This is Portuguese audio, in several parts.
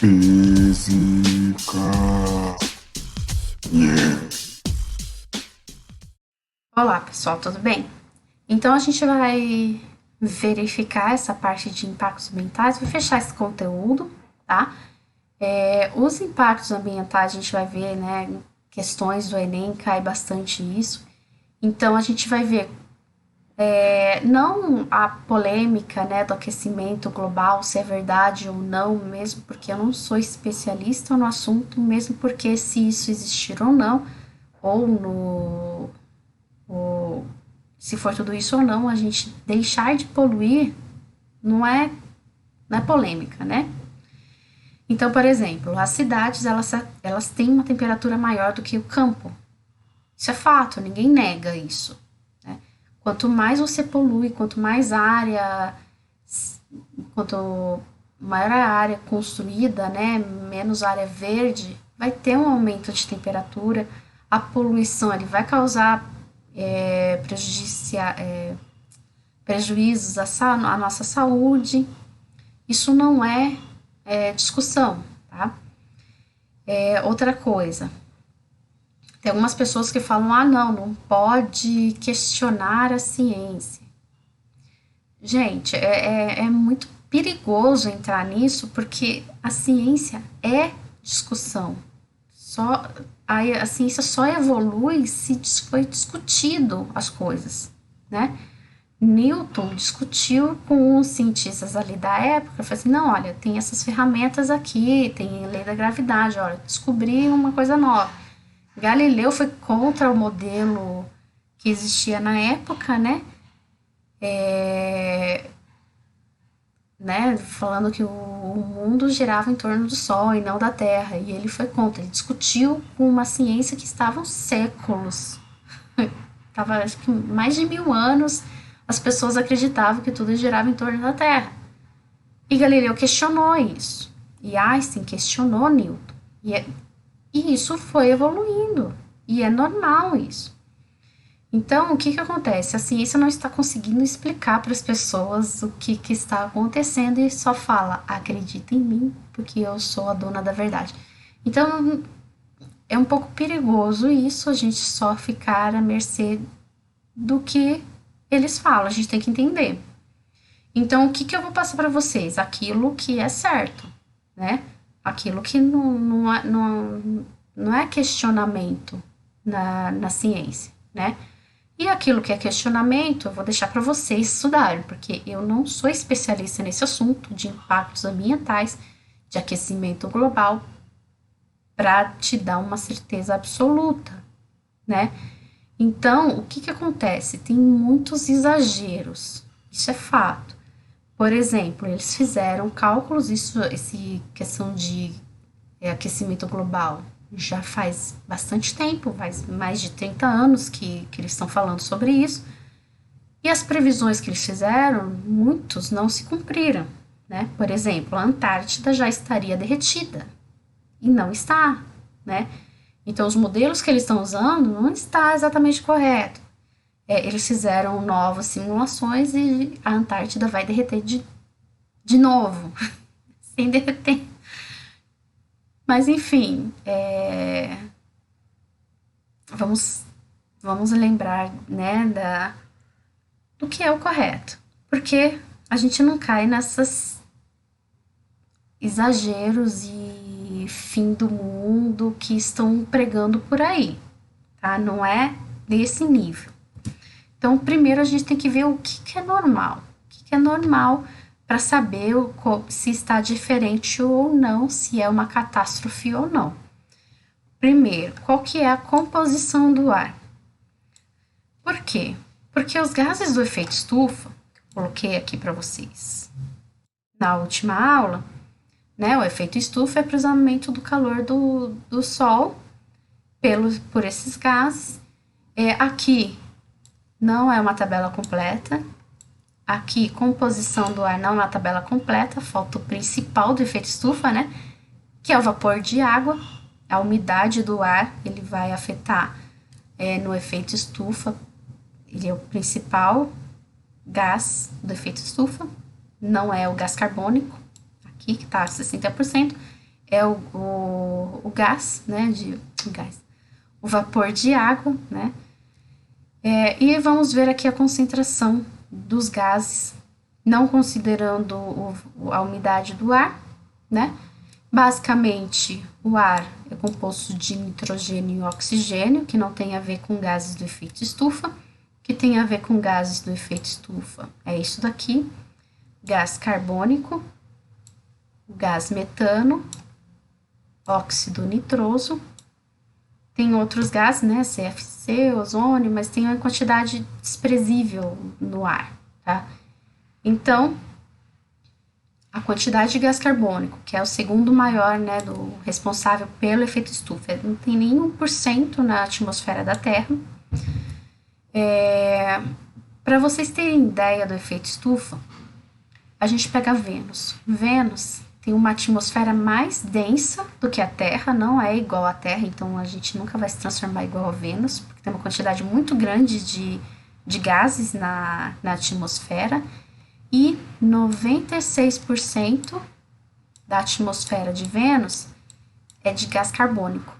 Física. Yeah. Olá, pessoal, tudo bem? Então a gente vai verificar essa parte de impactos ambientais, vou fechar esse conteúdo, tá? Os impactos ambientais a gente vai ver, né? Questões do Enem cai bastante isso. Então a gente vai ver não a polêmica, né, do aquecimento global, se é verdade ou não, mesmo porque eu não sou especialista no assunto, mesmo porque se isso existir ou não, ou no ou se for tudo isso ou não, a gente deixar de poluir não é polêmica, né? Então, por exemplo, as cidades elas têm uma temperatura maior do que o campo. Isso é fato, ninguém nega isso. Né? Quanto mais você polui, quanto maior a área construída, né, menos área verde, vai ter um aumento de temperatura. A poluição ele vai causar prejuízos à nossa saúde. Isso não é discussão, tá? Outra coisa, tem algumas pessoas que falam, não pode questionar a ciência. Gente, é muito perigoso entrar nisso, porque a ciência é discussão. Só, a ciência só evolui se foi discutido as coisas, né? Newton discutiu com os cientistas ali da época, falou assim, não, olha, tem essas ferramentas aqui, tem a lei da gravidade, olha, descobri uma coisa nova. Galileu foi contra o modelo que existia na época, né, falando que o mundo girava em torno do Sol e não da Terra, e ele foi contra, ele discutiu com uma ciência que estava há séculos, estava acho que mais de 1000 anos, as pessoas acreditavam que tudo girava em torno da Terra. E Galileu questionou isso. E Einstein questionou Newton. E isso foi evoluindo. E é normal isso. Então, o que acontece? A ciência não está conseguindo explicar para as pessoas o que está acontecendo e só fala, acredita em mim, porque eu sou a dona da verdade. Então, é um pouco perigoso isso, a gente só ficar à mercê do que eles falam, a gente tem que entender. Então, o que eu vou passar para vocês? Aquilo que é certo, né? Aquilo que não é questionamento na ciência, né? E aquilo que é questionamento, eu vou deixar para vocês estudarem, porque eu não sou especialista nesse assunto de impactos ambientais, de aquecimento global, para te dar uma certeza absoluta, né? Então, o que acontece? Tem muitos exageros, isso é fato. Por exemplo, eles fizeram cálculos, esse questão de aquecimento global já faz bastante tempo, faz mais de 30 anos que eles estão falando sobre isso. E as previsões que eles fizeram, muitos não se cumpriram. Né? Por exemplo, a Antártida já estaria derretida e não está. Né? Então, os modelos que eles estão usando não está exatamente correto. Eles fizeram novas simulações e a Antártida vai derreter de novo, sem derreter. Mas enfim, vamos, vamos lembrar, né, do que é o correto. Porque a gente não cai nessas exageros e fim do mundo que estão pregando por aí, tá? Não é desse nível. Então, primeiro a gente tem que ver o que é normal. O que é normal para saber se está diferente ou não, se é uma catástrofe ou não. Primeiro, qual que é a composição do ar? Por quê? Porque os gases do efeito estufa, que eu coloquei aqui para vocês na última aula, né? O efeito estufa é o cruzamento do calor do Sol por esses gases. Aqui não é uma tabela completa. Aqui, composição do ar não é uma tabela completa, falta o principal do efeito estufa, né? Que é o vapor de água. A umidade do ar, ele vai afetar no efeito estufa. Ele é o principal gás do efeito estufa, não é o gás carbônico, aqui que está 60%, é o gás, né, o vapor de água, né, e vamos ver aqui a concentração dos gases, não considerando a umidade do ar, né. Basicamente, o ar é composto de nitrogênio e oxigênio, que não tem a ver com gases do efeito estufa, que tem a ver com gases do efeito estufa. É isso daqui: gás carbônico, gás metano, óxido nitroso. Tem outros gases, né? CFC, ozônio, mas tem uma quantidade desprezível no ar, tá? Então, a quantidade de gás carbônico, que é o segundo maior, né, do responsável pelo efeito estufa, não tem nem 1% na atmosfera da Terra. Para vocês terem ideia do efeito estufa, a gente pega Vênus. Vênus tem uma atmosfera mais densa do que a Terra, não é igual à Terra, então a gente nunca vai se transformar igual a Vênus, porque tem uma quantidade muito grande de gases na atmosfera, e 96% da atmosfera de Vênus é de gás carbônico.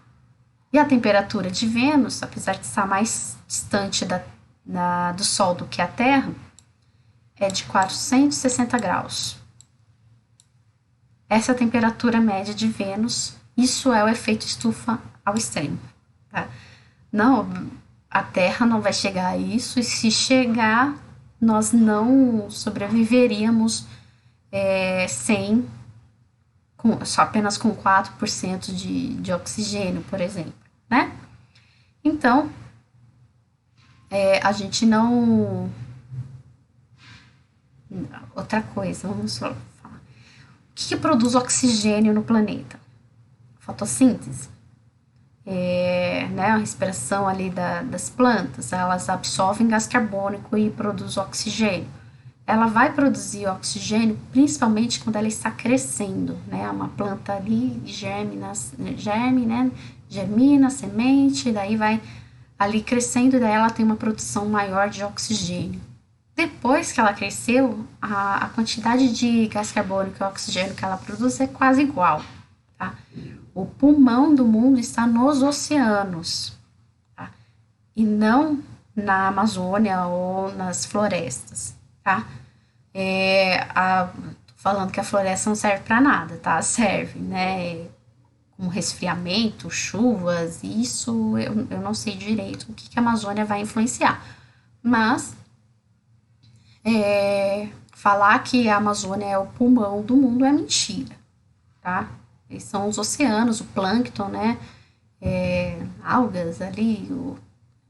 E a temperatura de Vênus, apesar de estar mais distante do Sol do que a Terra, é de 460 graus. Essa é a temperatura média de Vênus. Isso é o efeito estufa ao extremo. Tá? Não, a Terra não vai chegar a isso, e se chegar, nós não sobreviveríamos sem, só apenas com 4% de oxigênio, por exemplo, né? Então, a gente não... Outra coisa, vamos só falar. O que produz oxigênio no planeta? Fotossíntese. Né, a respiração ali das plantas, elas absorvem gás carbônico e produzem oxigênio. Ela vai produzir oxigênio principalmente quando ela está crescendo, né? Uma planta ali germina, semente, daí vai ali crescendo, e daí ela tem uma produção maior de oxigênio. Depois que ela cresceu, a quantidade de gás carbônico e oxigênio que ela produz é quase igual, tá? O pulmão do mundo está nos oceanos, tá? E não na Amazônia ou nas florestas, tá? Tô falando que a floresta não serve para nada, tá? Serve, né? Com resfriamento, chuvas, isso eu não sei direito o que a Amazônia vai influenciar. Mas falar que a Amazônia é o pulmão do mundo é mentira, tá? Eles são os oceanos, o plâncton, né? Algas ali,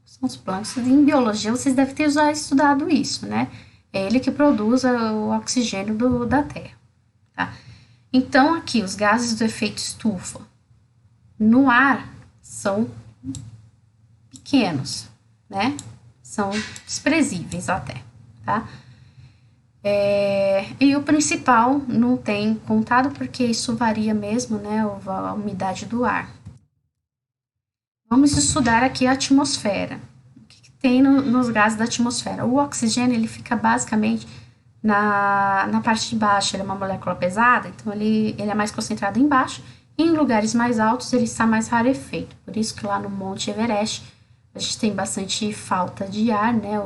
são os plânctons. Em biologia vocês devem ter já estudado isso, né? É ele que produz o oxigênio da Terra, tá? Então, aqui, os gases do efeito estufa no ar são pequenos, né? São desprezíveis até, tá? E o principal não tem contado, porque isso varia mesmo, né? A umidade do ar. Vamos estudar aqui a atmosfera. O que tem nos gases da atmosfera? O oxigênio, ele fica basicamente na parte de baixo. Ele é uma molécula pesada, então ele é mais concentrado embaixo. E em lugares mais altos, ele está mais rarefeito. Por isso que lá no Monte Everest, a gente tem bastante falta de ar, né?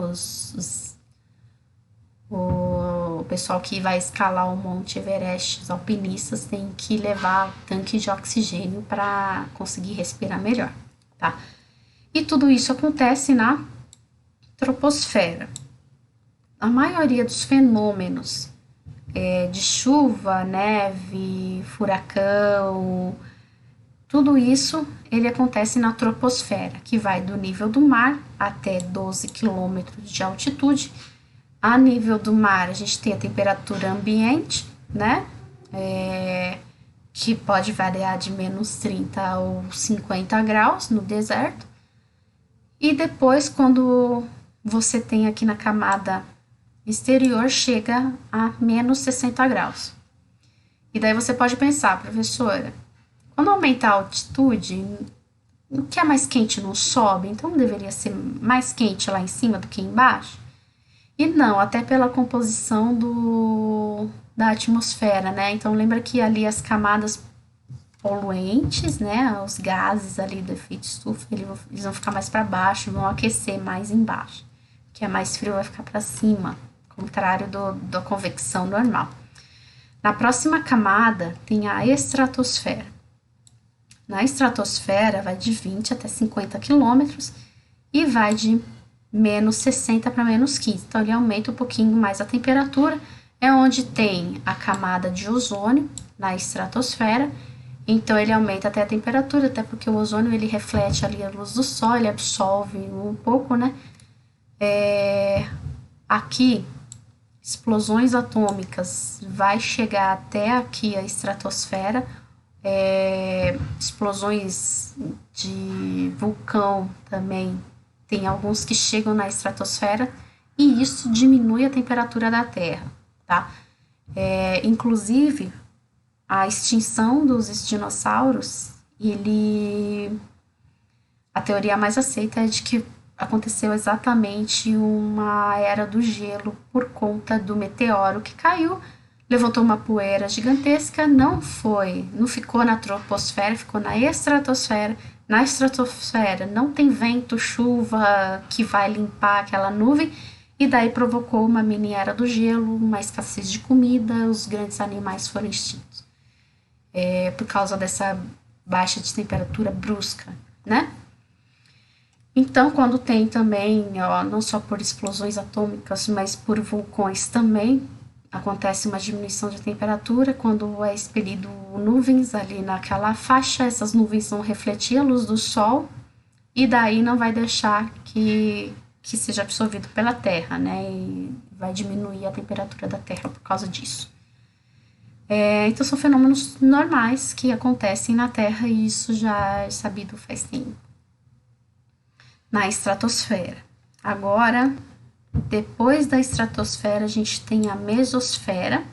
O pessoal que vai escalar o Monte Everest, os alpinistas, tem que levar tanque de oxigênio para conseguir respirar melhor, tá? E tudo isso acontece na troposfera. A maioria dos fenômenos de chuva, neve, furacão, tudo isso ele acontece na troposfera, que vai do nível do mar até 12 quilômetros de altitude. A nível do mar, a gente tem a temperatura ambiente, né? Que pode variar de menos 30 ou 50 graus no deserto. E depois, quando você tem aqui na camada exterior, chega a menos 60 graus. E daí você pode pensar, professora, quando aumentar a altitude, o que é mais quente não sobe, então deveria ser mais quente lá em cima do que embaixo? E não, até pela composição da atmosfera, né? Então lembra que ali as camadas poluentes, né? Os gases ali do efeito estufa, eles vão ficar mais para baixo, vão aquecer mais embaixo. Que é mais frio vai ficar para cima, contrário da convecção normal. Na próxima camada tem a estratosfera. Na estratosfera vai de 20 até 50 quilômetros e vai de menos 60 para menos 15. Então ele aumenta um pouquinho mais a temperatura. É onde tem a camada de ozônio na estratosfera. Então ele aumenta até a temperatura, até porque o ozônio ele reflete ali a luz do sol, ele absorve um pouco, né? Aqui, explosões atômicas vai chegar até aqui a estratosfera. Explosões de vulcão também tem alguns que chegam na estratosfera e isso diminui a temperatura da Terra, tá? Inclusive, a extinção dos dinossauros, a teoria mais aceita é de que aconteceu exatamente uma era do gelo por conta do meteoro que caiu, levantou uma poeira gigantesca, não ficou na troposfera, ficou na estratosfera. Na estratosfera não tem vento, chuva que vai limpar aquela nuvem, e daí provocou uma mini era do gelo, uma escassez de comida, os grandes animais foram extintos. Por causa dessa baixa de temperatura brusca, né? Então, quando tem também, não só por explosões atômicas, mas por vulcões também, acontece uma diminuição de temperatura. Quando é expelido nuvens ali naquela faixa, essas nuvens vão refletir a luz do sol e daí não vai deixar que seja absorvido pela Terra, né? E vai diminuir a temperatura da Terra por causa disso. Então, são fenômenos normais que acontecem na Terra e isso já é sabido faz tempo. Na estratosfera. Agora, depois da estratosfera, a gente tem a mesosfera,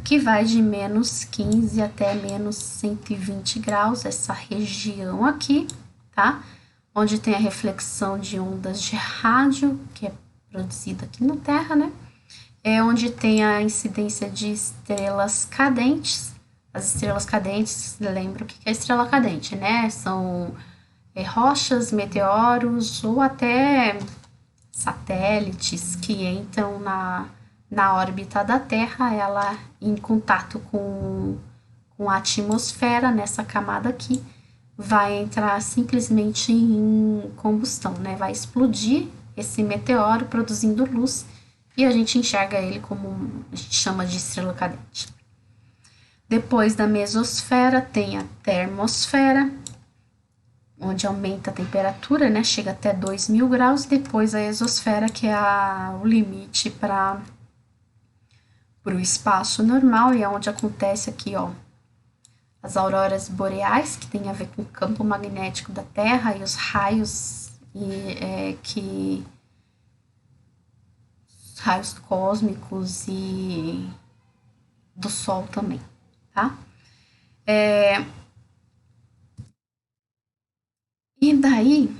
que vai de menos 15 até menos 120 graus, essa região aqui, tá? Onde tem a reflexão de ondas de rádio, que é produzida aqui na Terra, né? É onde tem a incidência de estrelas cadentes. As estrelas cadentes, lembra o que é estrela cadente, né? São rochas, meteoros ou até satélites que entram na órbita da Terra, ela em contato com a atmosfera, nessa camada aqui, vai entrar simplesmente em combustão, né? Vai explodir esse meteoro produzindo luz e a gente enxerga ele como a gente chama de estrela cadente. Depois da mesosfera tem a termosfera, onde aumenta a temperatura, né? Chega até 2.000 graus. Depois a exosfera, que é o limite para o espaço normal e é onde acontece aqui, ó, as auroras boreais, que tem a ver com o campo magnético da Terra e os raios raios cósmicos e do Sol também, tá? E daí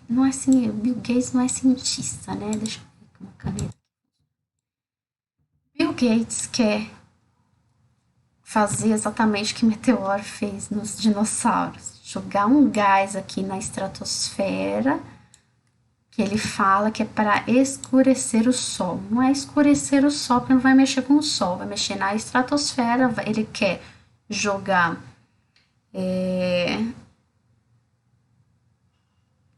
não é assim, o Bill Gates não é cientista, né? Deixa eu ver com uma caneta. Bill Gates quer fazer exatamente o que o meteoro fez nos dinossauros, jogar um gás aqui na estratosfera, que ele fala que é para escurecer o Sol. Não é escurecer o Sol, porque não vai mexer com o Sol, vai mexer na estratosfera. Ele quer jogar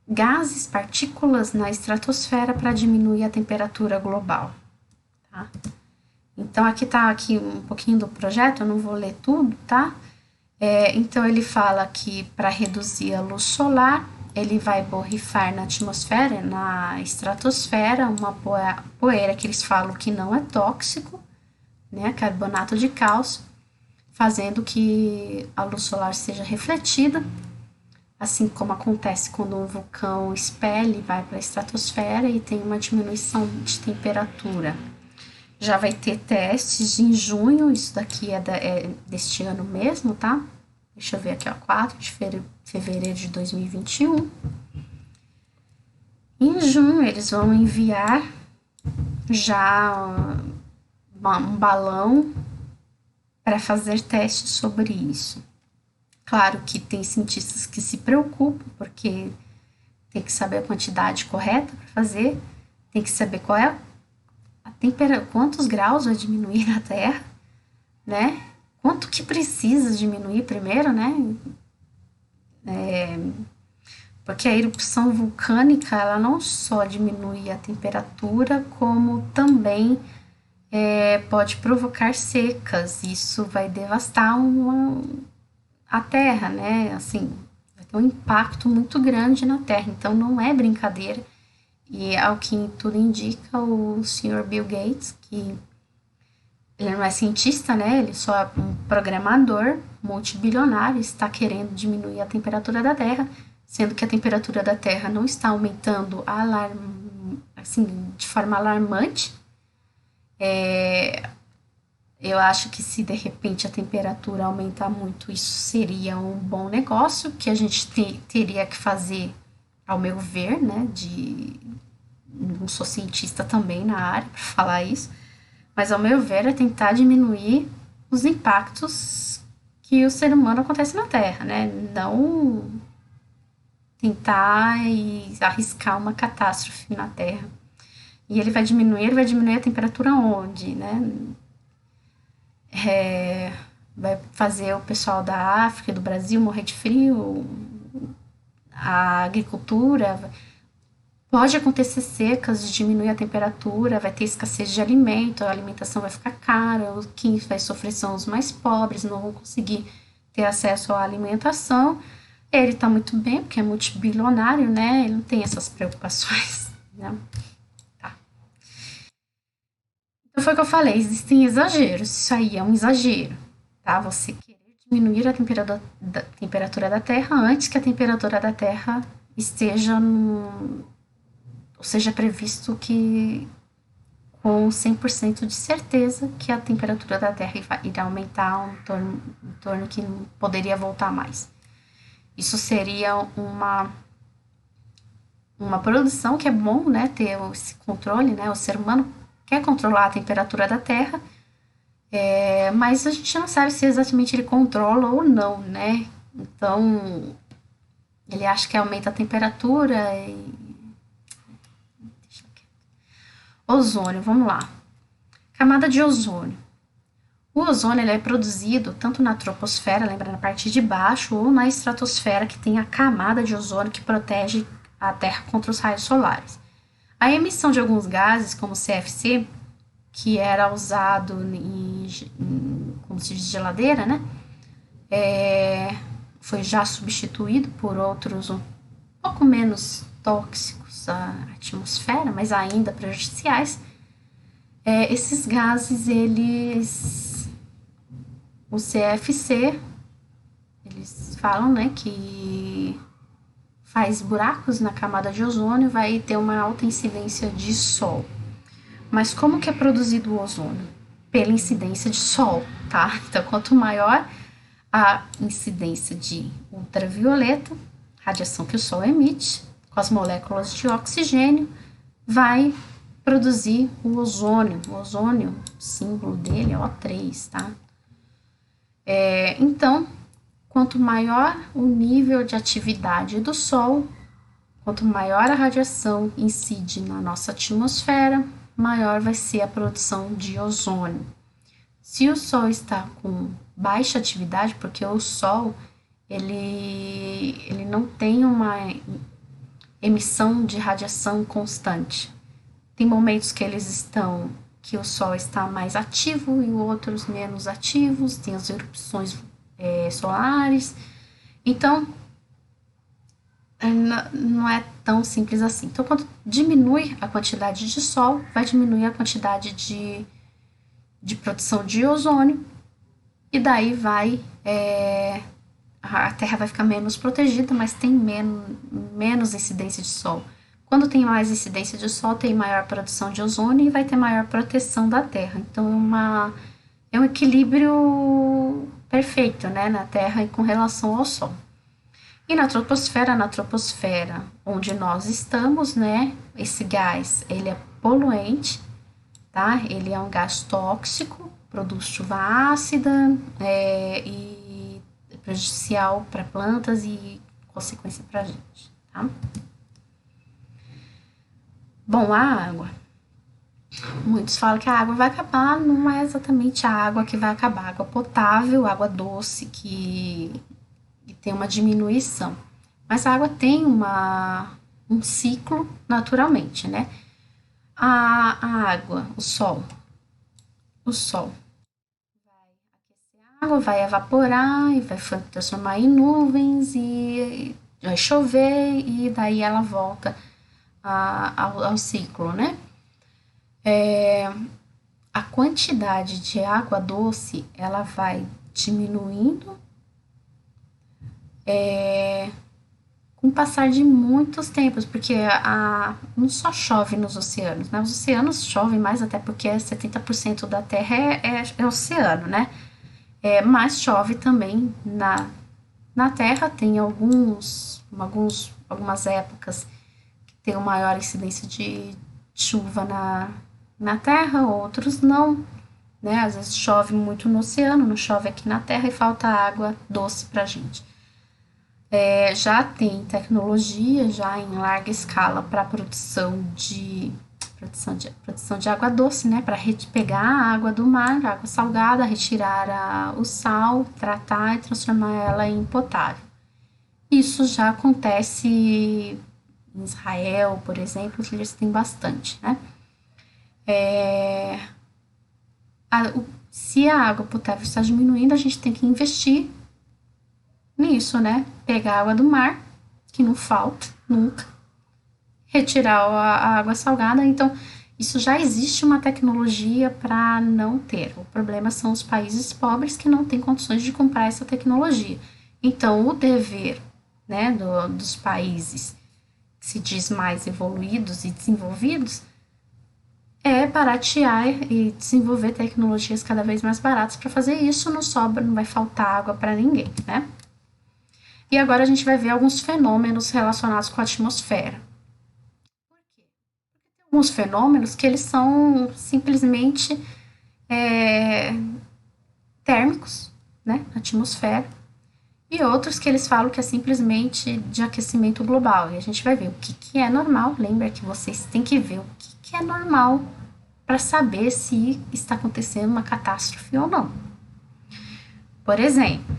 gases, partículas na estratosfera para diminuir a temperatura global, tá? Então, aqui tá aqui um pouquinho do projeto, eu não vou ler tudo, tá? Então, ele fala que para reduzir a luz solar, ele vai borrifar na atmosfera, na estratosfera, uma poeira que eles falam que não é tóxico, né? Carbonato de cálcio, fazendo que a luz solar seja refletida, assim como acontece quando um vulcão expele, vai para a estratosfera e tem uma diminuição de temperatura. Já vai ter testes em junho, isso daqui é deste ano mesmo, tá? Deixa eu ver aqui, ó, 4 de fevereiro de 2021. Em junho, eles vão enviar já um balão para fazer testes sobre isso. Claro que tem cientistas que se preocupam, porque tem que saber a quantidade correta para fazer, tem que saber qual é a temperatura, quantos graus vai diminuir na Terra, né? Quanto que precisa diminuir primeiro, né? Porque a erupção vulcânica, ela não só diminui a temperatura, como também pode provocar secas. Isso vai devastar a Terra, né? Assim, vai ter um impacto muito grande na Terra. Então, não é brincadeira. E ao que tudo indica, o senhor Bill Gates, que ele não é cientista, né? Ele só é um programador multibilionário, está querendo diminuir a temperatura da Terra, sendo que a temperatura da Terra não está aumentando assim, de forma alarmante. Eu acho que se de repente a temperatura aumentar muito, isso seria um bom negócio, que a gente teria que fazer, ao meu ver, né? Não sou cientista também na área para falar isso, mas ao meu ver é tentar diminuir os impactos que o ser humano acontece na Terra, né? Não tentar e arriscar uma catástrofe na Terra. E ele vai diminuir a temperatura onde, né? Vai fazer o pessoal da África, do Brasil morrer de frio, a agricultura. Pode acontecer secas, de diminuir a temperatura, vai ter escassez de alimento, a alimentação vai ficar cara, quem vai sofrer são os mais pobres, não vão conseguir ter acesso à alimentação. Ele está muito bem, porque é multibilionário, né? Ele não tem essas preocupações, né? Tá. Então foi o que eu falei, existem exageros, isso aí é um exagero, tá? Você querer diminuir a temperatura da Terra antes que a temperatura da Terra esteja ou seja previsto que com 100% de certeza que a temperatura da Terra irá aumentar em torno que não poderia voltar mais. Isso seria uma produção que é bom, né, ter esse controle, né, o ser humano quer controlar a temperatura da Terra, mas a gente não sabe se exatamente ele controla ou não, né, então ele acha que aumenta a temperatura e ozônio, vamos lá. Camada de ozônio. O ozônio ele é produzido tanto na troposfera, lembra, na parte de baixo, ou na estratosfera, que tem a camada de ozônio que protege a Terra contra os raios solares. A emissão de alguns gases, como o CFC, que era usado como se diz, geladeira, né? Foi já substituído por outros um pouco menos tóxicos à atmosfera, mas ainda prejudiciais. Esses gases, o CFC, eles falam, né, que faz buracos na camada de ozônio, vai ter uma alta incidência de sol. Mas como que é produzido o ozônio? Pela incidência de sol, tá? Então, quanto maior a incidência de ultravioleta, radiação que o sol emite, com as moléculas de oxigênio, vai produzir o ozônio. O ozônio, o símbolo dele é O3, tá? Então, quanto maior o nível de atividade do Sol, quanto maior a radiação incide na nossa atmosfera, maior vai ser a produção de ozônio. Se o Sol está com baixa atividade, porque o Sol ele não tem uma emissão de radiação constante. Tem momentos que o Sol está mais ativo e outros menos ativos, tem as erupções solares. Então, não é tão simples assim. Então, quando diminui a quantidade de Sol, vai diminuir a quantidade de produção de ozônio, e daí a Terra vai ficar menos protegida, mas tem menos incidência de Sol. Quando tem mais incidência de Sol, tem maior produção de ozônio e vai ter maior proteção da Terra. Então, é um equilíbrio perfeito, né, na Terra e com relação ao Sol. E na troposfera onde nós estamos, né, esse gás, ele é poluente, tá? Ele é um gás tóxico, produz chuva ácida e é prejudicial para plantas e consequência para a gente, tá? Bom, a água. Muitos falam que a água vai acabar, não é exatamente a água que vai acabar. A água potável, água doce, que tem uma diminuição. Mas a água tem um ciclo naturalmente, né? A água, o sol a água vai evaporar e vai transformar em nuvens e vai chover e daí ela volta ao ciclo, né? A quantidade de água doce ela vai diminuindo com o passar de muitos tempos, porque não só chove nos oceanos, né? Os oceanos chovem mais até porque 70% da Terra é oceano, né? Mas chove também na Terra, tem algumas épocas que tem uma maior incidência de chuva na Terra, outros não, né? Às vezes chove muito no oceano, não chove aqui na Terra e falta água doce pra gente. Já tem tecnologia já em larga escala para produção de água doce, né? Para pegar a água do mar, a água salgada, retirar o sal, tratar e transformar ela em potável. Isso já acontece em Israel, por exemplo, que eles têm bastante, né? Se a água potável está diminuindo, a gente tem que investir nisso, né? Pegar a água do mar, que não falta nunca, retirar a água salgada. Então, isso já existe uma tecnologia para não ter. O problema são os países pobres que não têm condições de comprar essa tecnologia. Então, o dever, né, dos países que se diz mais evoluídos e desenvolvidos é baratear e desenvolver tecnologias cada vez mais baratas. Para fazer isso, não sobra, não vai faltar água para ninguém, né? E agora a gente vai ver alguns fenômenos relacionados com a atmosfera. Tem alguns fenômenos que eles são simplesmente é, térmicos, né, na atmosfera, e outros que eles falam que é simplesmente de aquecimento global. E a gente vai ver o que é normal. Lembra que vocês têm que ver o que é normal para saber se está acontecendo uma catástrofe ou não. Por exemplo,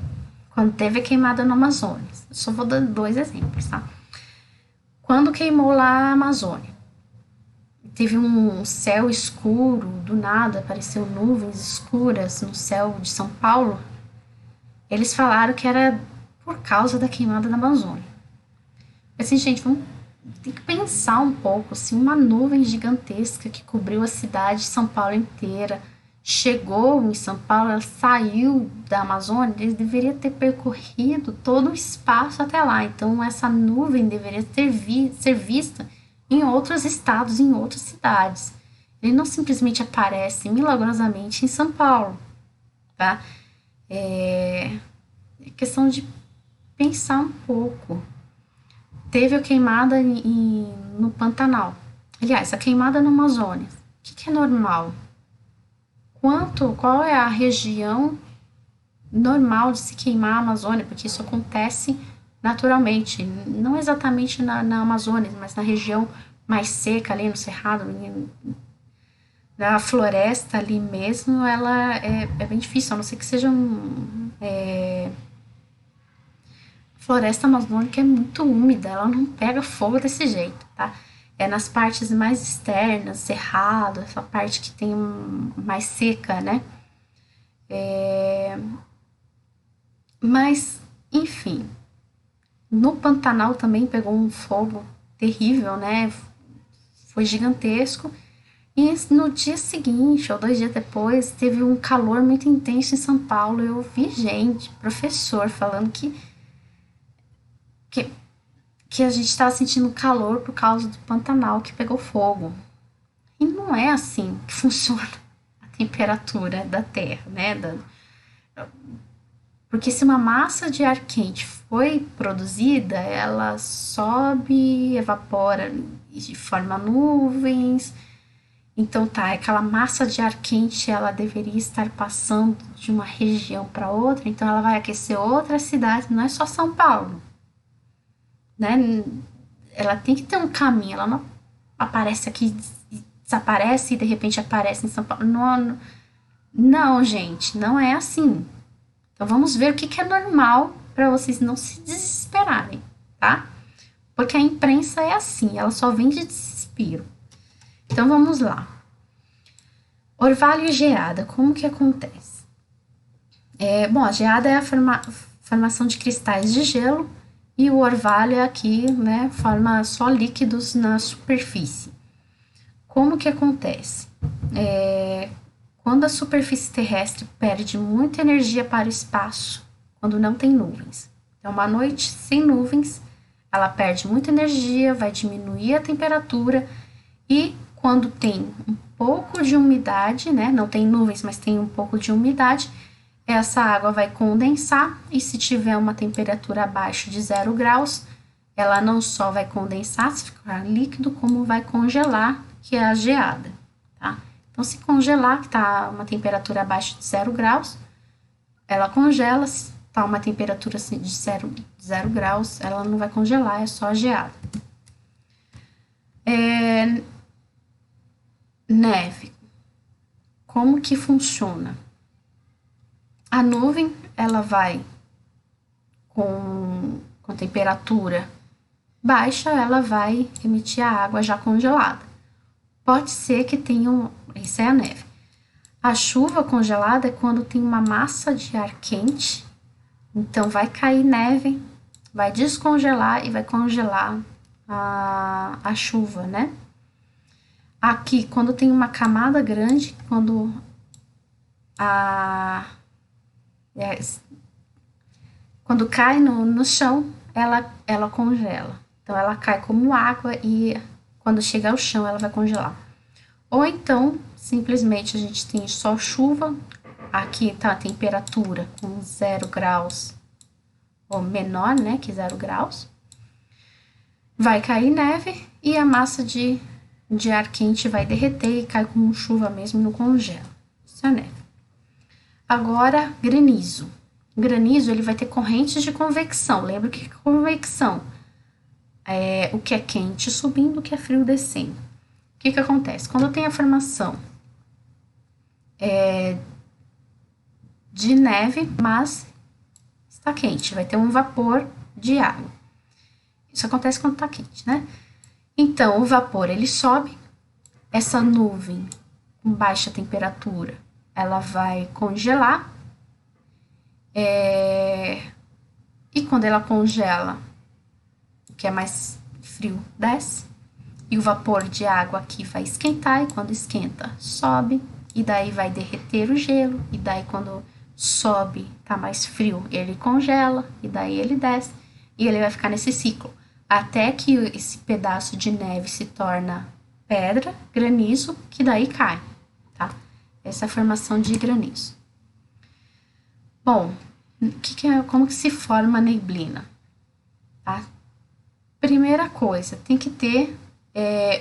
quando teve a queimada no Amazonas. Eu só vou dar 2 exemplos, tá? Quando queimou lá a Amazônia, teve um céu escuro, do nada apareceu nuvens escuras no céu de São Paulo. Eles falaram que era por causa da queimada da Amazônia. Assim, gente, vamos ter que pensar um pouco, assim, uma nuvem gigantesca que cobriu a cidade de São Paulo inteira, chegou em São Paulo, ela saiu da Amazônia, eles deveriam ter percorrido todo o espaço até lá. Então, essa nuvem deveria ser vista em outros estados, em outras cidades. Ele não simplesmente aparece milagrosamente em São Paulo, tá? É questão de pensar um pouco. Teve a queimada no Pantanal. Aliás, a queimada no Amazonas. O que é normal? Qual é a região normal de se queimar a Amazônia? Porque isso acontece naturalmente, não exatamente na Amazônia, mas na região mais seca, ali no Cerrado, na floresta ali mesmo, ela é bem difícil, a não ser que seja floresta amazônica é muito úmida, ela não pega fogo desse jeito, tá? É nas partes mais externas, cerrado, essa parte que tem mais seca, né? Mas, enfim, no Pantanal também pegou um fogo terrível, né? Foi gigantesco. E no dia seguinte, ou 2 dias depois, teve um calor muito intenso em São Paulo. Eu vi gente, professor, falando que, que a gente estava sentindo calor por causa do Pantanal que pegou fogo. E não é assim que funciona a temperatura da Terra, né? Porque se uma massa de ar quente foi produzida, ela sobe, evapora e forma nuvens, Então tá, aquela massa de ar quente, ela deveria estar passando de uma região para outra, então ela vai aquecer outra cidade, não é só São Paulo, né? Ela tem que ter um caminho, ela não aparece aqui, desaparece e de repente aparece em São Paulo. Não, não, gente, não é assim. Então vamos ver o que, que é normal para vocês não se desesperarem, tá? Porque a imprensa é assim, ela só vem de desespero. Então vamos lá. Orvalho e geada, como que acontece? Bom, a geada é a formação de cristais de gelo e o orvalho é aqui, né, forma só líquidos na superfície. Como que acontece? Quando a superfície terrestre perde muita energia para o espaço, quando não tem nuvens. Então, uma noite sem nuvens, ela perde muita energia, vai diminuir a temperatura e quando tem um pouco de umidade, né, não tem nuvens, mas tem um pouco de umidade, essa água vai condensar e se tiver uma temperatura abaixo de 0 graus, ela não só vai condensar, se ficar líquido, como vai congelar, que é a geada, tá? Então, se congelar, que está uma temperatura abaixo de 0 graus, ela congela, se está uma temperatura assim, de 0 graus, ela não vai congelar, é só a geada. Neve. Como que funciona? A nuvem, ela vai com temperatura baixa, ela vai emitir a água já congelada. Pode ser que tenha isso é a neve. A chuva congelada é quando tem uma massa de ar quente, então vai cair neve, vai descongelar e vai congelar a chuva, né? Aqui, quando tem uma camada grande, quando quando cai no chão, ela congela. Então, ela cai como água e quando chega ao chão, ela vai congelar. Ou então, simplesmente, a gente tem só chuva. Aqui tá a temperatura com 0 graus, ou menor, né, que 0 graus. Vai cair neve e a massa de ar quente vai derreter e cai como chuva mesmo, não congela. Isso é neve. Agora, granizo. Granizo, ele vai ter correntes de convecção. Lembra o que é convecção? É o que é quente subindo, o que é frio descendo. O que acontece? Quando tem a formação de neve, mas está quente, vai ter um vapor de água. Isso acontece quando está quente, né? Então, o vapor, ele sobe, essa nuvem com baixa temperatura, ela vai congelar, e quando ela congela, o que é mais frio desce, e o vapor de água aqui vai esquentar, e quando esquenta, sobe, e daí vai derreter o gelo, e daí quando sobe, tá mais frio, ele congela, e daí ele desce, e ele vai ficar nesse ciclo, até que esse pedaço de neve se torna pedra, granizo, que daí cai, tá? Essa é a formação de granizo. Bom, como que se forma a neblina? Tá? Primeira coisa, tem que ter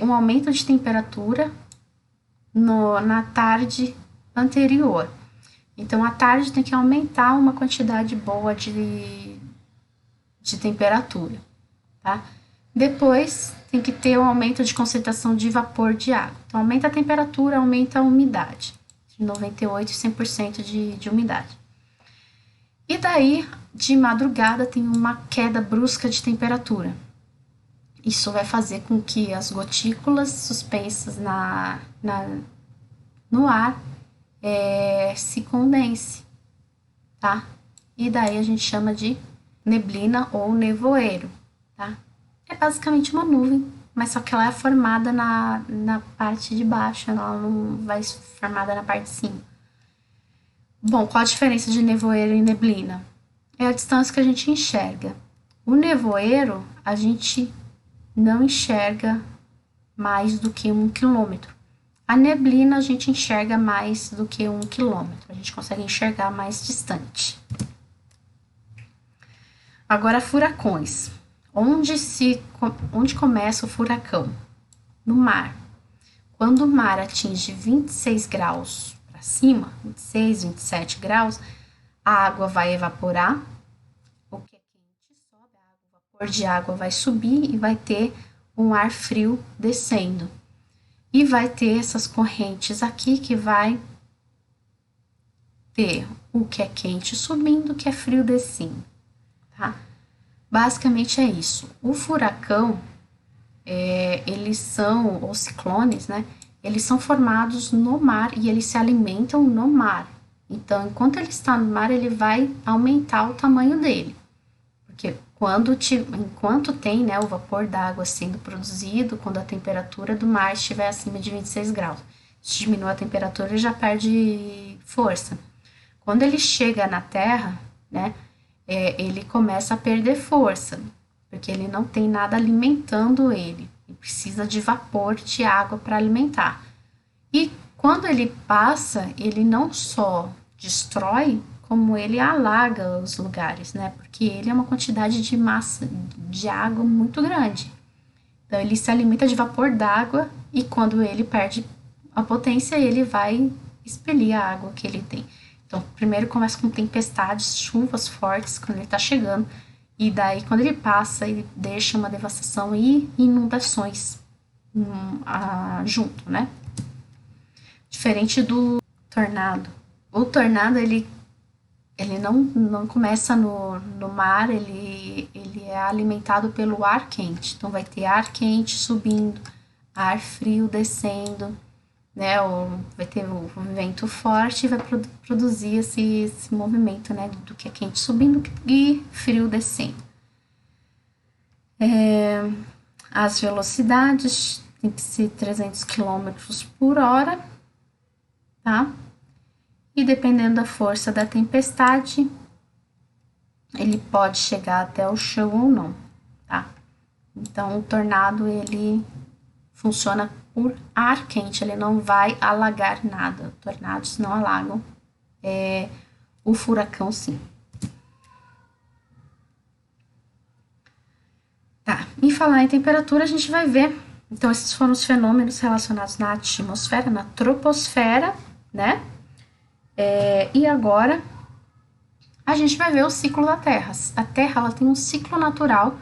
um aumento de temperatura na tarde anterior. Então, à tarde tem que aumentar uma quantidade boa de temperatura, tá? Depois, tem que ter um aumento de concentração de vapor de água. Então, aumenta a temperatura, aumenta a umidade, de 98% e 100% de umidade. E daí, de madrugada, tem uma queda brusca de temperatura. Isso vai fazer com que as gotículas suspensas no ar se condense, tá? E daí a gente chama de neblina ou nevoeiro, tá? É basicamente uma nuvem, mas só que ela é formada na parte de baixo, ela não vai formada na parte de cima. Bom, qual a diferença de nevoeiro e neblina? É a distância que a gente enxerga. O nevoeiro, a gente não enxerga mais do que 1 quilômetro. A neblina, a gente enxerga mais do que 1 quilômetro. A gente consegue enxergar mais distante. Agora, Onde começa o furacão? No mar. Quando o mar atinge 26 graus para cima, 26, 27 graus, a água vai evaporar, o que é quente sobe, o vapor de água vai subir e vai ter um ar frio descendo. E vai ter essas correntes aqui que vai ter o que é quente subindo, o que é frio descendo, tá? Basicamente é isso. O furacão, eles são, os ciclones, né? Eles são formados no mar e eles se alimentam no mar. Então, enquanto ele está no mar, ele vai aumentar o tamanho dele. Porque enquanto tem, né, o vapor d'água sendo produzido, quando a temperatura do mar estiver acima de 26 graus, se diminui a temperatura, ele já perde força. Quando ele chega na Terra, né, ele começa a perder força, porque ele não tem nada alimentando ele. Ele precisa de vapor de água para alimentar. E quando ele passa, ele não só destrói, como ele alaga os lugares, né? Porque ele é uma quantidade de massa de água muito grande. Então ele se alimenta de vapor d'água e quando ele perde a potência, ele vai expelir a água que ele tem. Então, primeiro começa com tempestades, chuvas fortes quando ele está chegando, e daí quando ele passa, ele deixa uma devastação e inundações junto, né? Diferente do tornado. O tornado, ele não começa no mar, ele é alimentado pelo ar quente. Então, vai ter ar quente subindo, ar frio descendo, né? Vai ter o vento forte e vai produzir esse movimento, né? Do que é quente subindo e frio descendo. As velocidades tem que ser 300 km por hora, tá? E dependendo da força da tempestade, ele pode chegar até o chão ou não, tá? Então, o tornado, ele funciona por ar quente, ele não vai alagar nada. Tornados não alagam, o furacão sim. Tá, em falar em temperatura, a gente vai ver. Então, esses foram os fenômenos relacionados na atmosfera, na troposfera, né? E agora a gente vai ver o ciclo da Terra. A Terra, ela tem um ciclo natural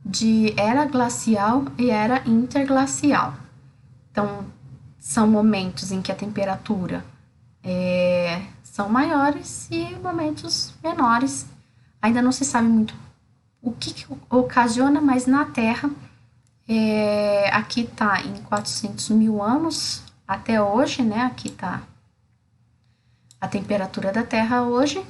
de era glacial e era interglacial. Então, são momentos em que a temperatura são maiores e momentos menores. Ainda não se sabe muito o que ocasiona, mas na Terra, aqui está em 400 mil anos até hoje, né? Aqui está a temperatura da Terra hoje.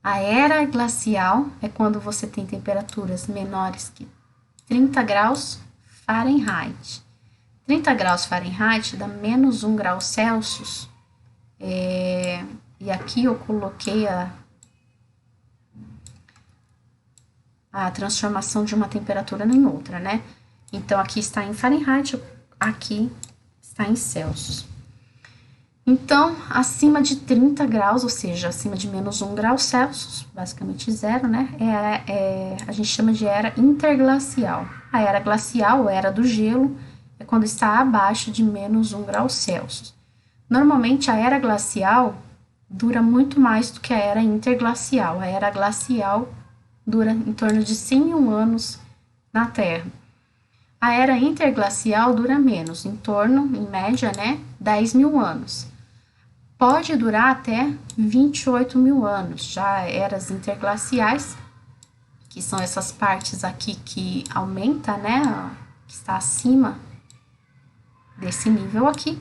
A era glacial é quando você tem temperaturas menores que 30 graus Fahrenheit. 30 graus Fahrenheit dá menos 1 grau Celsius. E aqui eu coloquei a transformação de uma temperatura em outra, né? Então, aqui está em Fahrenheit, aqui está em Celsius. Então, acima de 30 graus, ou seja, acima de menos 1 grau Celsius, basicamente zero, né? A gente chama de era interglacial. A era glacial, ou era do gelo, é quando está abaixo de menos 1 grau Celsius. Normalmente, a era glacial dura muito mais do que a era interglacial. A era glacial dura em torno de 100 mil anos na Terra. A era interglacial dura menos, em torno, em média, né, 10 mil anos. Pode durar até 28 mil anos. Já eras interglaciais, que são essas partes aqui que aumenta, né, que está acima desse nível aqui.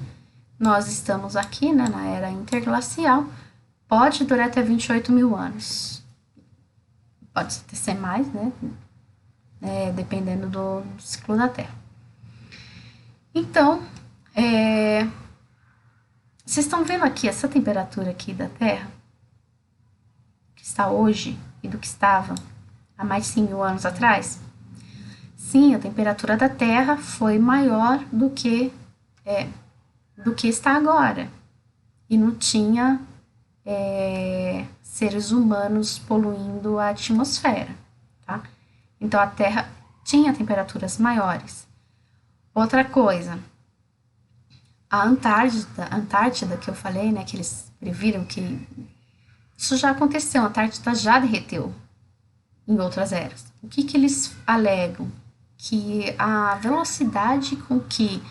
Nós estamos aqui, né, na era interglacial. Pode durar até 28 mil anos. Pode ser mais, né, dependendo do ciclo da Terra. Então, vocês estão vendo aqui essa temperatura aqui da Terra, que está hoje e do que estava há mais de 100 mil anos atrás? Sim, a temperatura da Terra foi maior do que está agora. E não tinha seres humanos poluindo a atmosfera, tá? Então, a Terra tinha temperaturas maiores. Outra coisa, a Antártida que eu falei, né, que eles previram que isso já aconteceu, a Antártida já derreteu em outras eras. O que que eles alegam? Que a velocidade com que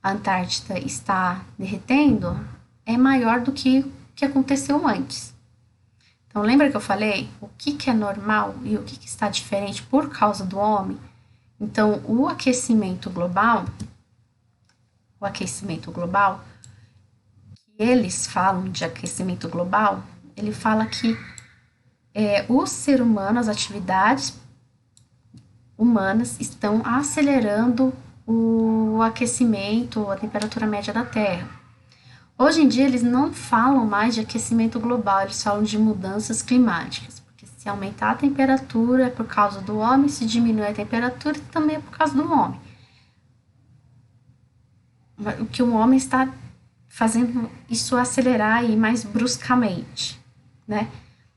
a Antártida está derretendo é maior do que o que aconteceu antes. Então, lembra que eu falei o que, que é normal e o que, que está diferente por causa do homem? Então, o aquecimento global, que eles falam de aquecimento global, ele fala que o ser humano, as atividades humanas estão acelerando o aquecimento, a temperatura média da Terra. Hoje em dia eles não falam mais de aquecimento global, eles falam de mudanças climáticas, porque se aumentar a temperatura é por causa do homem, se diminuir a temperatura também é por causa do homem. O que o homem está fazendo isso acelerar aí mais bruscamente, né?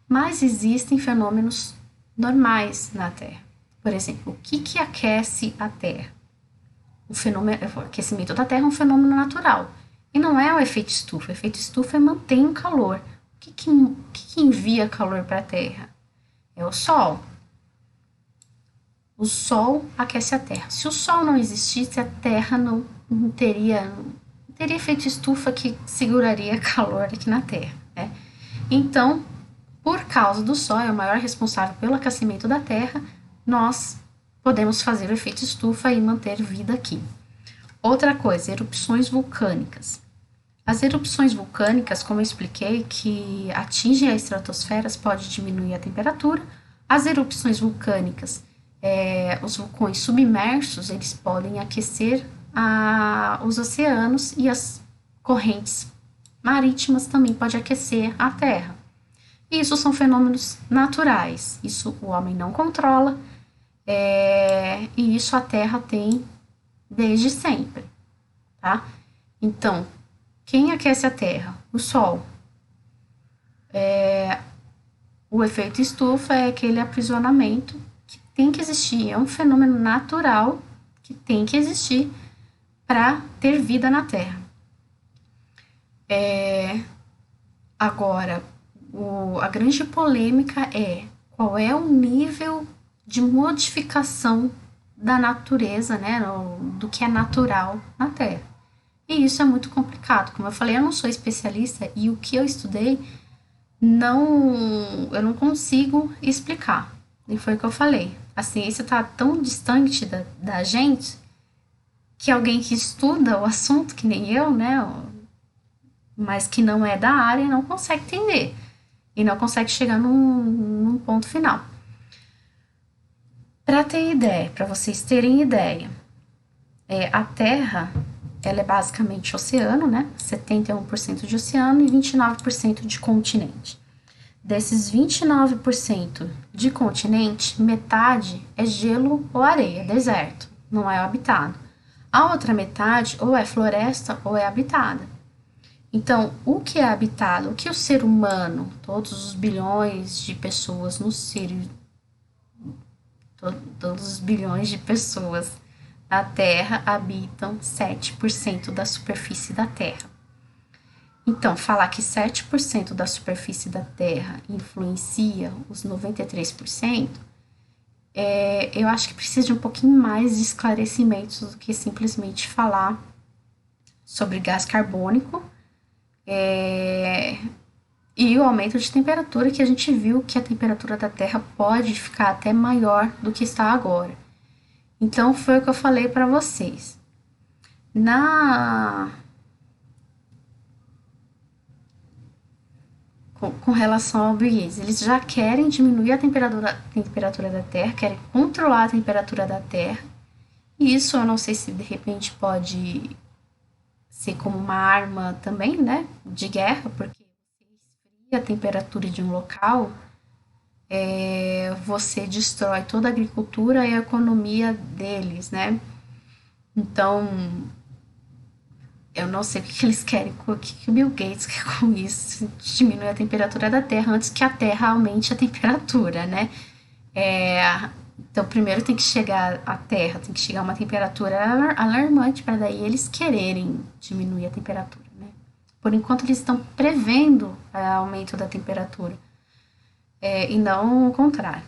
Mas existem fenômenos normais na Terra. Por exemplo, o que que aquece a Terra? O aquecimento da Terra é um fenômeno natural. E não é o efeito estufa. O efeito estufa mantém o calor. O que envia calor para a Terra? É o Sol. O Sol aquece a Terra. Se o Sol não existisse, a Terra não teria efeito estufa que seguraria calor aqui na Terra, né? Então, por causa do Sol, é o maior responsável pelo aquecimento da Terra, nós podemos fazer o efeito estufa e manter vida aqui. Outra coisa, erupções vulcânicas. As erupções vulcânicas, como eu expliquei, que atingem a estratosfera, pode diminuir a temperatura. As erupções vulcânicas, os vulcões submersos, eles podem aquecer os oceanos e as correntes marítimas também podem aquecer a Terra. Isso são fenômenos naturais, isso o homem não controla, e isso a Terra tem desde sempre, tá? Então, quem aquece a Terra? O Sol. O efeito estufa é aquele aprisionamento que tem que existir, é um fenômeno natural que tem que existir para ter vida na Terra. Agora, a grande polêmica é qual é o nível de modificação da natureza, né, do que é natural na Terra. E isso é muito complicado. Como eu falei, eu não sou especialista e o que eu estudei eu não consigo explicar. E foi o que eu falei. A ciência está tão distante da gente que alguém que estuda o assunto, que nem eu, né, mas que não é da área, não consegue entender. E não consegue chegar num ponto final. Para ter ideia, para vocês terem ideia, a Terra, ela é basicamente oceano, né? 71% de oceano e 29% de continente. Desses 29% de continente, metade é gelo ou areia, deserto, não é habitado. A outra metade ou é floresta ou é habitada. Então, o que é habitado, o que o ser humano, todos os bilhões de pessoas no ser, todos os bilhões de pessoas na Terra habitam 7% da superfície da Terra. Então, falar que 7% da superfície da Terra influencia os 93%, eu acho que precisa de um pouquinho mais de esclarecimentos do que simplesmente falar sobre gás carbônico e o aumento de temperatura, que a gente viu que a temperatura da Terra pode ficar até maior do que está agora. Então, foi o que eu falei para vocês. Com relação ao Bill Gates, eles já querem diminuir a temperatura da Terra, querem controlar a temperatura da Terra. E isso eu não sei se de repente pode ser como uma arma também, né, de guerra, porque a temperatura de um local, você destrói toda a agricultura e a economia deles, né? Então, eu não sei o que eles querem, o que o Bill Gates quer com isso, diminuir a temperatura da Terra antes que a Terra aumente a temperatura, né? Então, primeiro tem que chegar à Terra, tem que chegar a uma temperatura alarmante para daí eles quererem diminuir a temperatura, né? Por enquanto, eles estão prevendo aumento da temperatura, e não o contrário.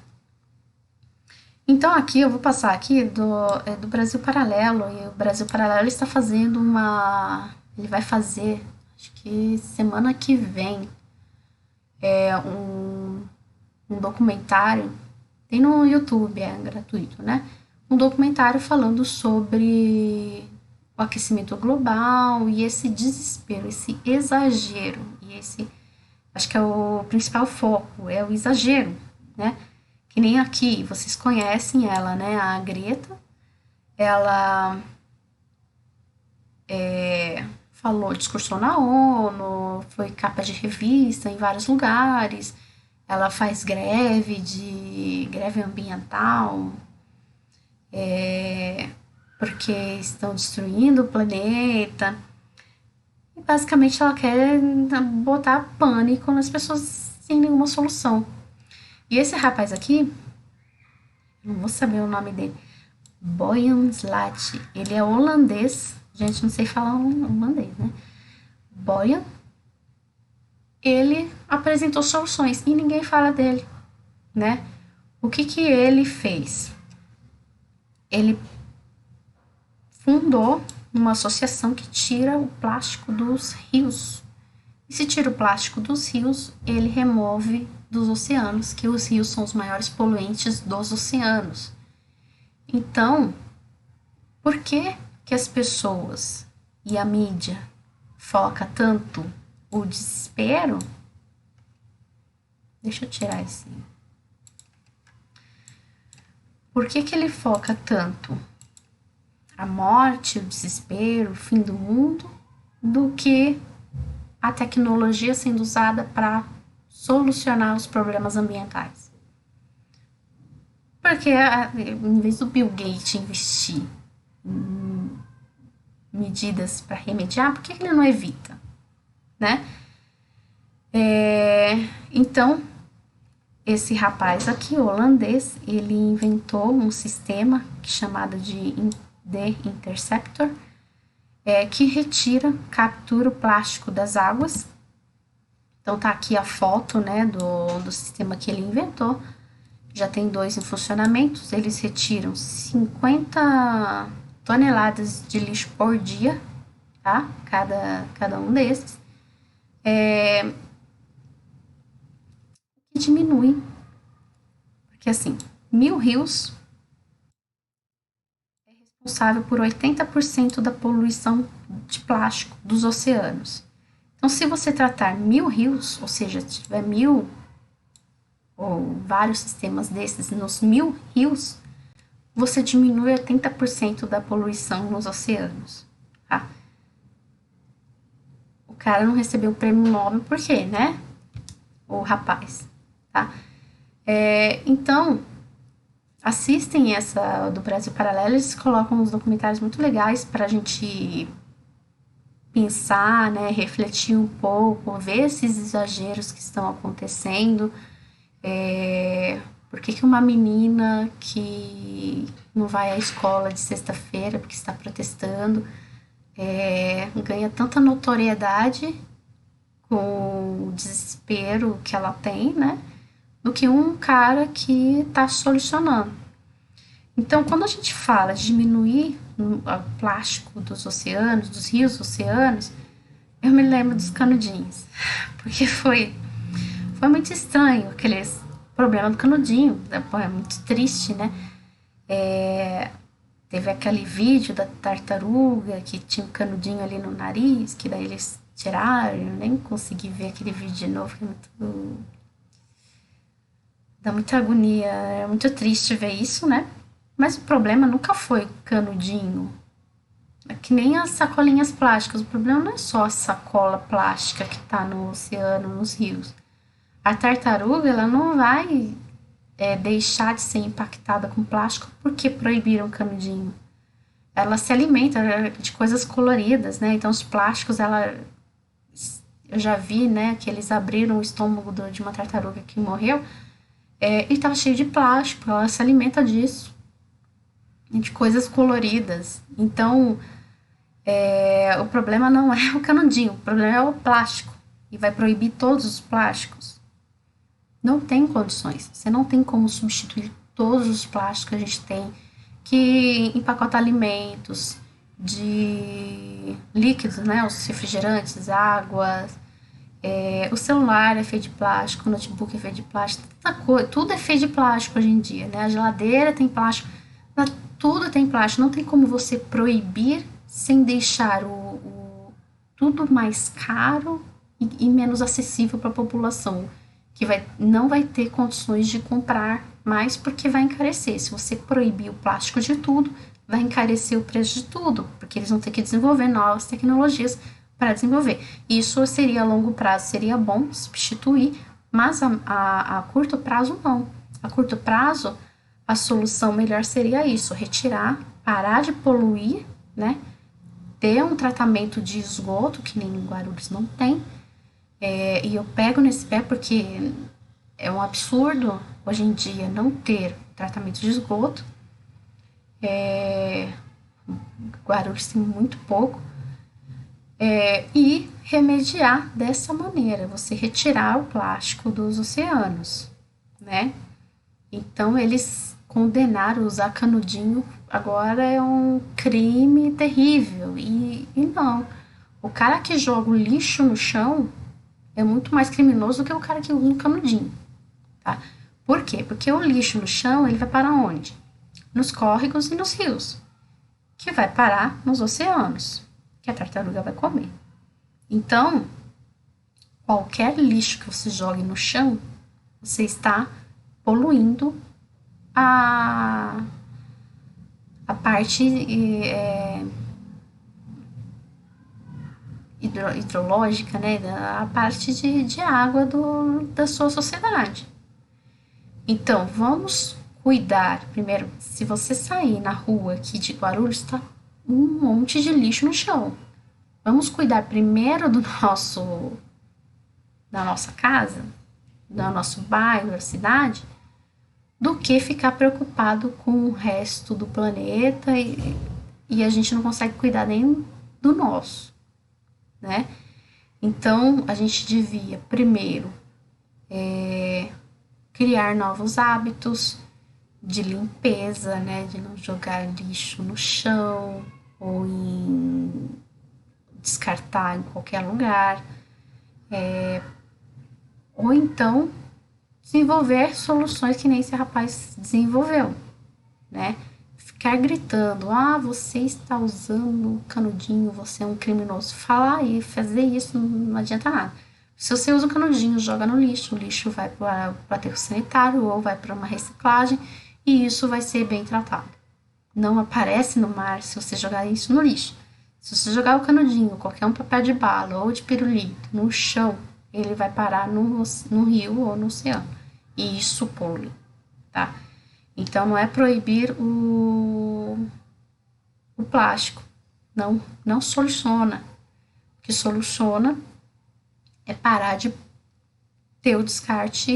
Então, aqui eu vou passar aqui do Brasil Paralelo, e o Brasil Paralelo está fazendo ele vai fazer, acho que semana que vem, um documentário, tem no YouTube, é gratuito, né? Um documentário falando sobre o aquecimento global e esse desespero, esse exagero, acho que é o principal foco, é o exagero, né? Que nem aqui, vocês conhecem ela, né? A Greta, ela falou, discursou na ONU, foi capa de revista em vários lugares, ela faz greve ambiental, porque estão destruindo o planeta. E basicamente ela quer botar pânico nas pessoas sem nenhuma solução. E esse rapaz aqui, não vou saber o nome dele, Boyan Slat, ele é holandês, gente, não sei falar holandês, né? Boyan, ele apresentou soluções e ninguém fala dele, né? O que ele fez? Ele fundou uma associação que tira o plástico dos rios. E se tira o plástico dos rios, ele remove dos oceanos, que os rios são os maiores poluentes dos oceanos. Então, por que que as pessoas e a mídia foca tanto o desespero? Deixa eu tirar esse. Por que que ele foca tanto a morte, o desespero, o fim do mundo, do que a tecnologia sendo usada para solucionar os problemas ambientais? Porque em vez do Bill Gates investir em medidas para remediar, por que ele não evita, né? Então, esse rapaz aqui, holandês, ele inventou um sistema chamado de The Interceptor, que retira, captura o plástico das águas. Então tá aqui a foto, né, do sistema que ele inventou. Já tem 2 em funcionamento. Eles retiram 50 toneladas de lixo por dia, tá? Cada um desses. Que diminui. Porque assim, 1000 rios é responsável por 80% da poluição de plástico dos oceanos. Então, se você tratar 1000 rios, ou seja, tiver 1000 ou vários sistemas desses nos 1000 rios, você diminui 80% da poluição nos oceanos, tá? O cara não recebeu o prêmio Nobel por quê, né? O rapaz, tá? Então, assistem essa do Brasil Paralelo, eles colocam uns documentários muito legais pra gente pensar, né, refletir um pouco, ver esses exageros que estão acontecendo. Por que que uma menina que não vai à escola de sexta-feira porque está protestando ganha tanta notoriedade com o desespero que ela tem, né? Do que um cara que está solucionando. Então, quando a gente fala de diminuir o plástico dos oceanos, dos rios oceanos, eu me lembro dos canudinhos. Porque foi muito estranho aquele problema do canudinho. É muito triste, né? Teve aquele vídeo da tartaruga que tinha um canudinho ali no nariz, que daí eles tiraram, eu nem consegui ver aquele vídeo de novo, que é muito... dá muita agonia, é muito triste ver isso, né? Mas o problema nunca foi o canudinho. É que nem as sacolinhas plásticas. O problema não é só a sacola plástica que está no oceano, nos rios. A tartaruga, ela não vai deixar de ser impactada com plástico porque proibiram o canudinho. Ela se alimenta de coisas coloridas, né? Então, os plásticos, eu já vi, né, que eles abriram o estômago de uma tartaruga que morreu. E estava cheio de plástico, ela se alimenta disso, de coisas coloridas. Então, o problema não é o canudinho, o problema é o plástico. E vai proibir todos os plásticos. Não tem condições. Você não tem como substituir todos os plásticos que a gente tem que empacota alimentos, de líquidos, né? Os refrigerantes, águas. O celular é feito de plástico, o notebook é feito de plástico, tudo é feito de plástico hoje em dia, né? A geladeira tem plástico, tudo tem plástico. Não tem como você proibir sem deixar tudo mais caro e menos acessível para a população, que não vai ter condições de comprar mais porque vai encarecer. Se você proibir o plástico de tudo, vai encarecer o preço de tudo, porque eles vão ter que desenvolver novas tecnologias para desenvolver. Isso seria a longo prazo, seria bom substituir, mas a curto prazo não. A curto prazo, a solução melhor seria isso, retirar, parar de poluir, né? Ter um tratamento de esgoto, que nem em Guarulhos não tem. E eu pego nesse pé porque é um absurdo hoje em dia não ter tratamento de esgoto. Guarulhos tem muito pouco. E remediar dessa maneira, você retirar o plástico dos oceanos, né? Então eles condenaram usar canudinho agora é um crime terrível e não. O cara que joga o lixo no chão é muito mais criminoso do que o cara que usa um canudinho, tá? Por quê? Porque o lixo no chão ele vai para onde? Nos córregos e nos rios, que vai parar nos oceanos, que a tartaruga vai comer. Então, qualquer lixo que você jogue no chão, você está poluindo a, a parte hidrológica, né? A parte de água da sua sociedade. Então, vamos cuidar. Primeiro, se você sair na rua aqui de Guarulhos, está um monte de lixo no chão. Vamos cuidar primeiro da nossa casa, do nosso bairro, da cidade, do que ficar preocupado com o resto do planeta e a gente não consegue cuidar nem do nosso, né? Então, a gente devia, primeiro, criar novos hábitos de limpeza, né? De não jogar lixo no chão ou descartar em qualquer lugar. Ou então, desenvolver soluções que nem esse rapaz desenvolveu, né? Ficar gritando, você está usando canudinho, você é um criminoso. Falar e fazer isso não adianta nada. Se você usa o canudinho, joga no lixo, o lixo vai para o aterro sanitário ou vai para uma reciclagem e isso vai ser bem tratado. Não aparece no mar se você jogar isso no lixo. Se você jogar o canudinho, qualquer um papel de bala ou de pirulito no chão, ele vai parar no rio ou no oceano. E isso polui, tá? Então, não é proibir o plástico. Não soluciona. O que soluciona é parar de ter o descarte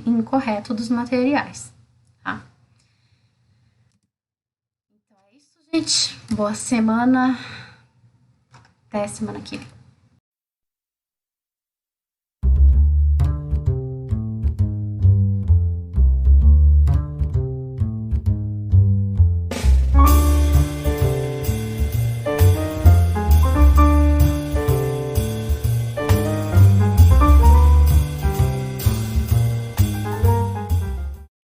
incorreto dos materiais, tá? Então é isso, gente. Boa semana. Até semana que vem.